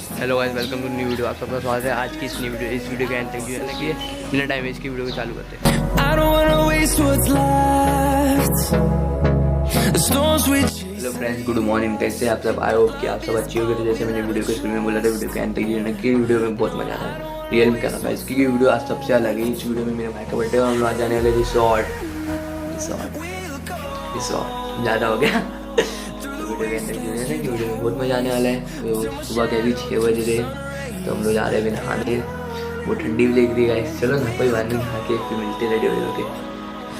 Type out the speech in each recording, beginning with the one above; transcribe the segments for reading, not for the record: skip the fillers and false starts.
Hello guys, welcome to new video. आप सबका स्वागत है आज की इस न्यू वीडियो। इस वीडियो के एंड तक जो है ना कि बिना टाइम वेस्ट की वीडियो को चालू करते हैं। Hello friends, good morning. कैसे आप सब? आई होप कि आप सब अच्छी होगी। तो जैसे मैंने वीडियो को स्क्रीन में बोला था, वीडियो के एंड तक जो है ना कि वीडियो में बहुत मजा आता है। रियल में करना था इसकी वीडियो आज सबसे अलग है। इस वीडियो में मेरे भाई का बर्थडे और हम लोग आज जाने वाले रिसोर्ट ज़्यादा हो गया। वीडियो के अंदर जो है ना कि वीडियो में बहुत मज़ा आने वाला है। तो सुबह के अभी 6 बज रहे तो हम लोग जा रहे हैं नहाने। वो ठंडी भी लग रही है गाइस। चलो ना, कोई बात नहीं, नहा के फिर मिलते रेडी हो के।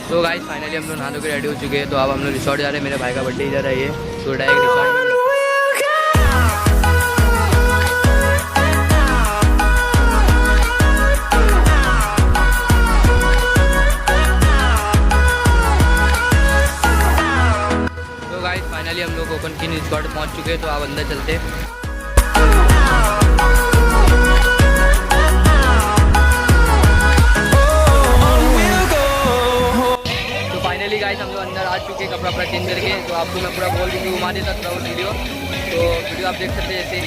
तो गाइस फाइनली हम लोग नहा के रेडी हो चुके हैं। तो अब हम लोग रिसोर्ट जा रहे हैं। मेरे भाई का बर्थडे इधर है ये, तो डायरेक्ट रिसोर्ट में। फाइनली हम लोग ओपन किन स्पॉट पहुंच चुके हैं। तो आप अंदर चलते हैं। तो फाइनली गाइस हम लोग अंदर आ चुके हैं कपड़ा चेंज करके। तो आपको मैं पूरा बोल भी घुमा देता थोड़ा वो वीडियो। तो वीडियो आप देख सकते हैं जैसे।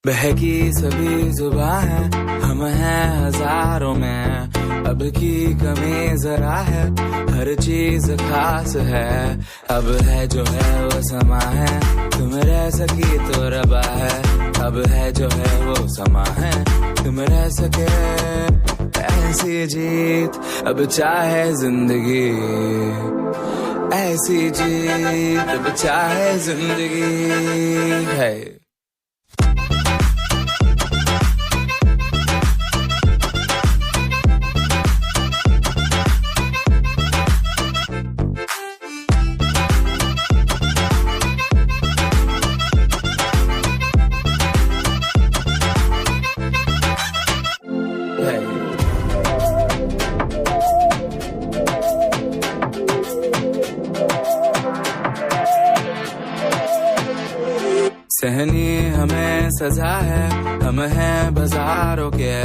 बहकी सभी जुबां है, हम हैं हजारों में। अब की कमी जरा है, हर चीज खास है। अब है जो है वो समा है, तुम रह सकी तो रबा है। अब है जो है वो समा है, तुम रह सके ऐसी जीत। अब चाहे जिंदगी ऐसी जीत, अब चाहे जिंदगी है। सहनी हमें सजा है, हम हैं बाजारों के।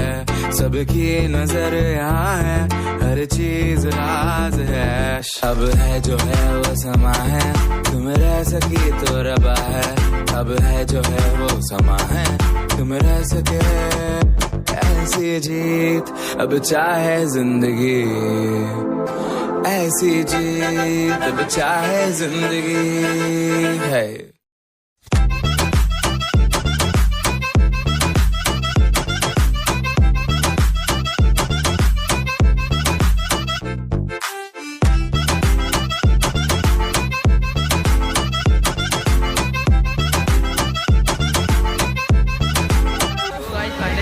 सबकी नजर यहाँ है, हर चीज राज है। अब है जो है वो समा है, तुम रह सकी तो रबा है। अब है जो है वो समा है, तुम रह सके ऐसी जीत। अब चाहे जिंदगी ऐसी जीत, अब चाहे जिंदगी है।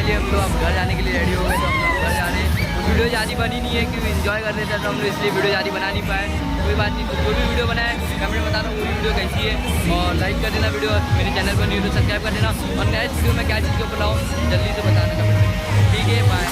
हम लोग अब घर जाने के लिए रेडी हो गए। तो हम लोग घर जा रहे हैं। तो वीडियो ज़्यादा बनी नहीं है क्योंकि एंजॉय कर रहे थे, तो हम लोग इसलिए वीडियो ज़्यादा बना नहीं पाए। कोई बात नहीं, तो जो भी वीडियो बनाए कमेंट में बताना पूरी वीडियो कैसी है। और लाइक कर देना वीडियो, मेरे चैनल पर न्यू तो सब्सक्राइब कर देना। और नेक्स्ट वीडियो में क्या चीज़ को बनाऊँ जल्दी से बताना कमेंट में। ठीक है, बाय।